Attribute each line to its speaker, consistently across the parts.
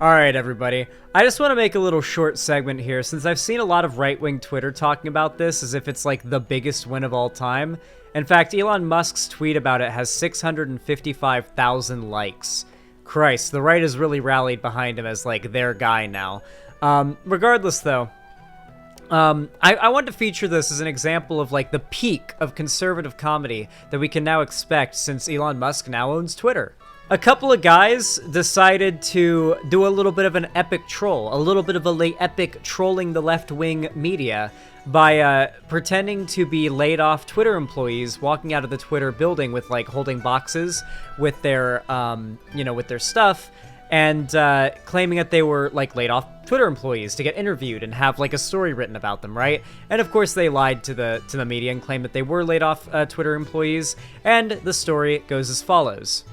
Speaker 1: Alright, everybody. I just want to make a little short segment here, since I've seen a lot of right-wing Twitter talking about this as if it's like the biggest win of all time. In fact, Elon Musk's tweet about it has 655,000 likes. Christ, the right has really rallied behind him as like their guy now. Regardless, though, I wanted to feature this as an example of like the peak of conservative comedy that we can now expect since Elon Musk now owns Twitter. A couple of guys decided to do a little bit of an epic troll, a little bit of a epic trolling the left-wing media by pretending to be laid-off Twitter employees walking out of the Twitter building with like holding boxes with their, with their stuff, and claiming that they were like laid-off Twitter employees to get interviewed and have like a story written about them, right? And of course they lied to the media and claimed that they were laid-off Twitter employees, and the story goes as follows.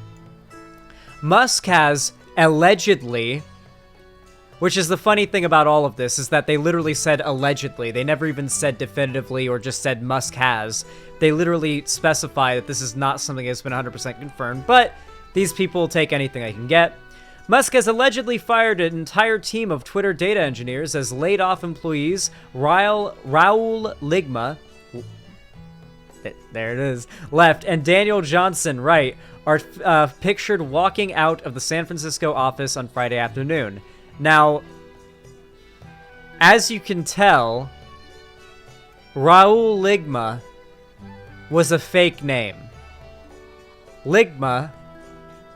Speaker 1: Musk has allegedly, which is the funny thing about all of this, is that they literally said allegedly. They never even said definitively or just said Musk has. They literally specify that this is not something that's been 100% confirmed, but these people take anything they can get. Musk has allegedly fired an entire team of Twitter data engineers as laid-off employees Raul Ligma, there it is, left, and Daniel Johnson, right, are pictured walking out of the San Francisco office on Friday afternoon. Now, as you can tell, Raul Ligma was a fake name. Ligma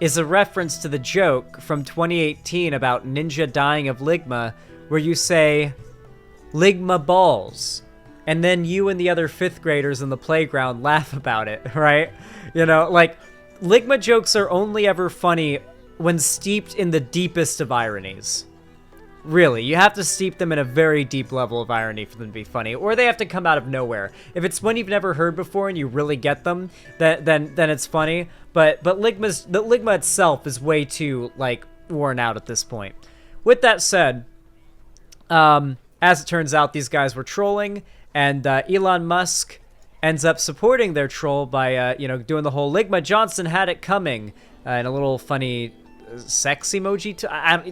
Speaker 1: is a reference to the joke from 2018 about Ninja dying of Ligma, where you say, Ligma balls. And then you and the other 5th graders in the playground laugh about it, right? You know, like, Ligma jokes are only ever funny when steeped in the deepest of ironies. Really, you have to steep them in a very deep level of irony for them to be funny, or they have to come out of nowhere. If it's one you've never heard before and you really get them, then it's funny. But Ligma itself is way too, like, worn out at this point. With that said, as it turns out, these guys were trolling, and Elon Musk ends up supporting their troll by, doing the whole Ligma Johnson had it coming, and a little funny sex emoji.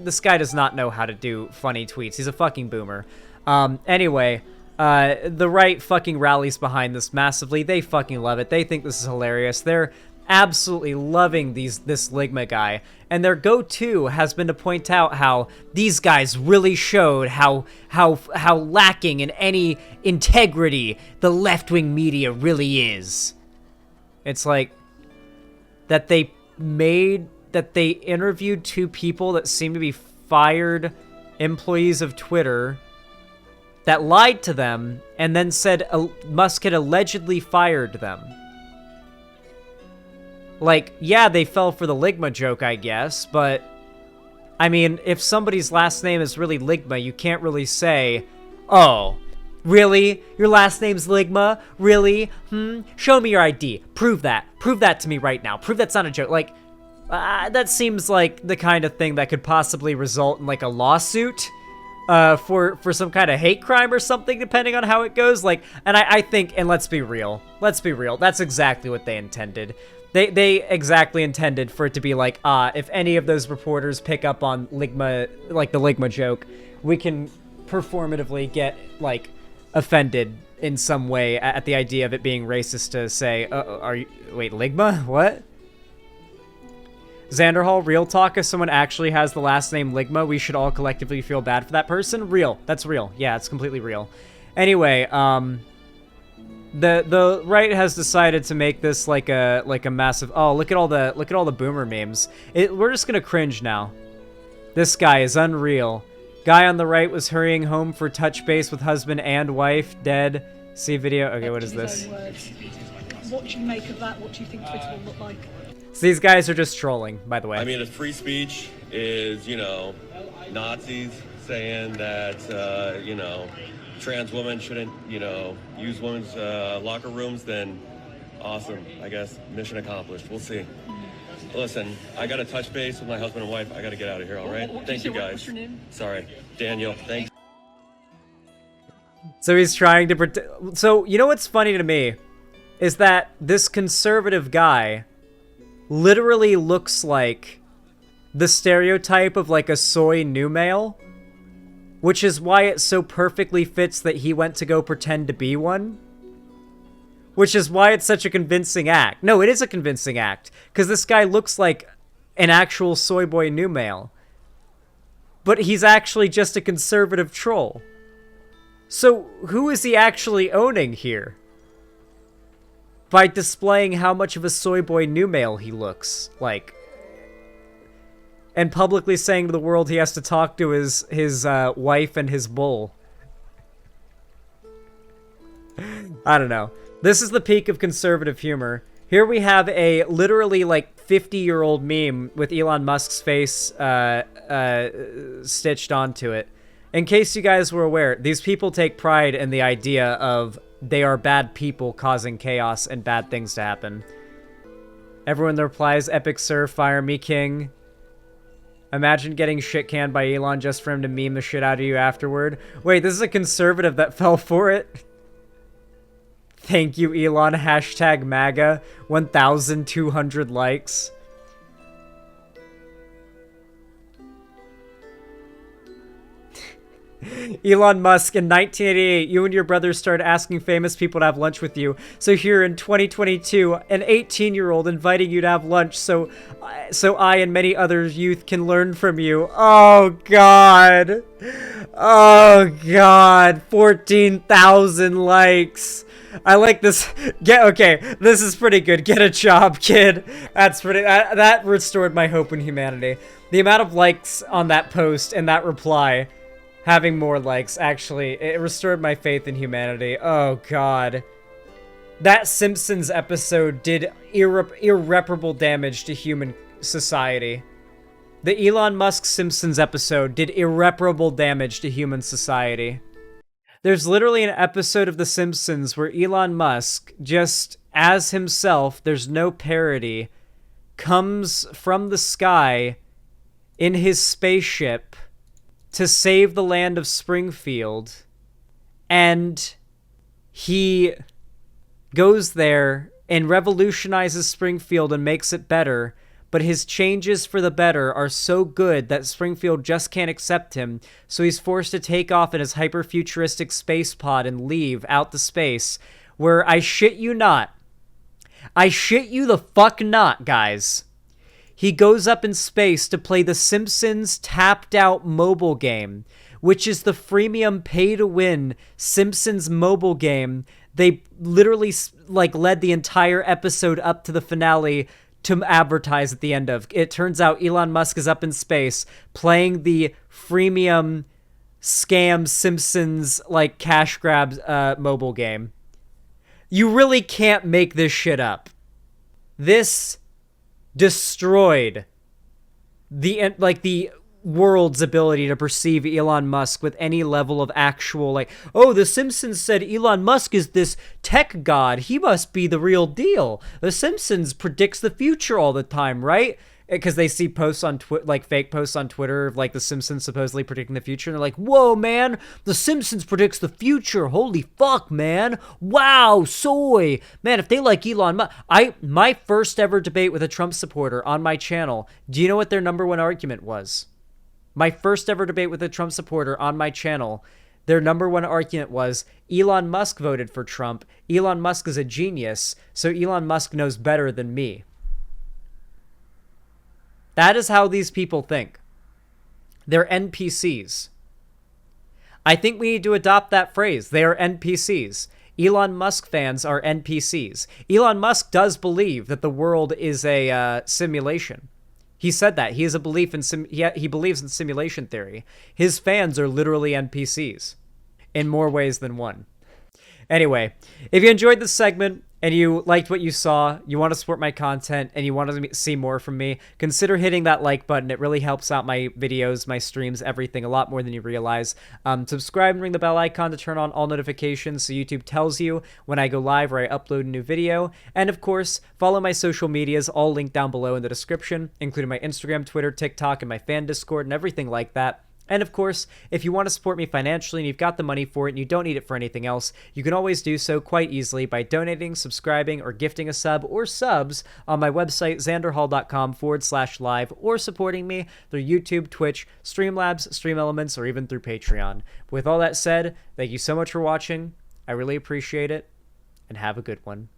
Speaker 1: This guy does not know how to do funny tweets. He's a fucking boomer. Anyway, the right fucking rallies behind this massively. They fucking love it. They think this is hilarious. They're absolutely loving this Ligma guy, and their go-to has been to point out how these guys really showed how lacking in any integrity the left-wing media really is. It's like that they interviewed 2 people that seem to be fired employees of Twitter that lied to them and then said Musk had allegedly fired them. Like, yeah, they fell for the Ligma joke, I guess, but I mean, if somebody's last name is really Ligma, you can't really say, oh, really? Your last name's Ligma? Really? Show me your ID. Prove that. Prove that to me right now. Prove that's not a joke. Like, that seems like the kind of thing that could possibly result in, like, a lawsuit for some kind of hate crime or something, depending on how it goes. Like, and I think, and let's be real, that's exactly what they intended. They exactly intended for it to be like, if any of those reporters pick up on Ligma, like the Ligma joke, we can performatively get, like, offended in some way at the idea of it being racist to say, wait, Ligma? What? Xanderhall, real talk, if someone actually has the last name Ligma, we should all collectively feel bad for that person? Real. That's real. Yeah, it's completely real. Anyway, the right has decided to make this like a massive, oh, look at all the boomer memes. We're just gonna cringe now. This guy is unreal. Guy on the right was hurrying home for touch base with husband and wife, dead. See video. Okay, what is this?
Speaker 2: What do you make of that? What do you think Twitter will look like?
Speaker 1: So these guys are just trolling, by the way.
Speaker 3: I mean, if free speech is, Nazis saying that, trans women shouldn't, use women's locker rooms, then awesome. I guess mission accomplished. We'll see. Listen, I got to touch base with my husband and wife. I got to get out of here, all right? Thank you, guys.
Speaker 2: What's your name?
Speaker 3: Sorry. Daniel, thanks.
Speaker 1: So he's trying to pretend. So, you know what's funny to me? Is that this conservative guy literally looks like the stereotype of like a soy new male, which is why it so perfectly fits that he went to go pretend to be one. Which is why it's such a convincing act. No, it is a convincing act, because this guy looks like an actual soy boy new male. But he's actually just a conservative troll. So who is he actually owning here? By displaying how much of a soy boy new male he looks like. And publicly saying to the world he has to talk to his wife and his bull. I don't know. This is the peak of conservative humor. Here we have a literally like 50-year-old meme with Elon Musk's face stitched onto it. In case you guys were aware, these people take pride in the idea of they are bad people causing chaos and bad things to happen. Everyone replies, "Epic Sir, fire me king." Imagine getting shit canned by Elon just for him to meme the shit out of you afterward. Wait, this is a conservative that fell for it? Thank you, Elon. Hashtag MAGA. 1,200 likes. Elon Musk, in 1988, you and your brother started asking famous people to have lunch with you. So here in 2022, an 18-year-old inviting you to have lunch so I and many other youth can learn from you. Oh, God. Oh, God. 14,000 likes. I like this. Okay, this is pretty good. Get a job, kid. That's pretty. That restored my hope in humanity. The amount of likes on that post and that reply, having more likes, actually, it restored my faith in humanity. Oh, God. That Simpsons episode did irreparable damage to human society. The Elon Musk Simpsons episode did irreparable damage to human society. There's literally an episode of The Simpsons where Elon Musk, just as himself, there's no parody, comes from the sky in his spaceship to save the land of Springfield, and he goes there and revolutionizes Springfield and makes it better, but his changes for the better are so good that Springfield just can't accept him, so he's forced to take off in his hyper-futuristic space pod and leave out to space, where I shit you not. I shit you the fuck not, guys. He goes up in space to play the Simpsons Tapped Out mobile game, which is the freemium pay-to-win Simpsons mobile game. They literally led the entire episode up to the finale to advertise at the end of. It turns out Elon Musk is up in space playing the freemium scam Simpsons cash grab mobile game. You really can't make this shit up. This destroyed the world's ability to perceive Elon Musk with any level of actual, oh, The Simpsons said Elon Musk is this tech god. He must be the real deal. The Simpsons predicts the future all the time, right? Because they see posts on fake posts on Twitter of The Simpsons supposedly predicting the future, and they're like, whoa, man, The Simpsons predicts the future. Holy fuck, man. Wow, soy. Man, if they like Elon Musk. My first ever debate with a Trump supporter on my channel, do you know what their number one argument was? My first ever debate with a Trump supporter on my channel, their number one argument was, Elon Musk voted for Trump. Elon Musk is a genius, so Elon Musk knows better than me. That is how these people think. They're NPCs. I think we need to adopt that phrase. They are NPCs. Elon Musk fans are NPCs. Elon Musk does believe that the world is a simulation. He said that. He has a belief in he believes in simulation theory. His fans are literally NPCs in more ways than one. Anyway, if you enjoyed this segment and you liked what you saw, you want to support my content, and you want to see more from me, consider hitting that like button. It really helps out my videos, my streams, everything a lot more than you realize. Subscribe and ring the bell icon to turn on all notifications so YouTube tells you when I go live or I upload a new video. And of course, follow my social medias, all linked down below in the description, including my Instagram, Twitter, TikTok, and my fan Discord and everything like that. And of course, if you want to support me financially and you've got the money for it and you don't need it for anything else, you can always do so quite easily by donating, subscribing, or gifting a sub or subs on my website, xanderhall.com/live, or supporting me through YouTube, Twitch, Streamlabs, Stream Elements, or even through Patreon. With all that said, thank you so much for watching. I really appreciate it, and have a good one.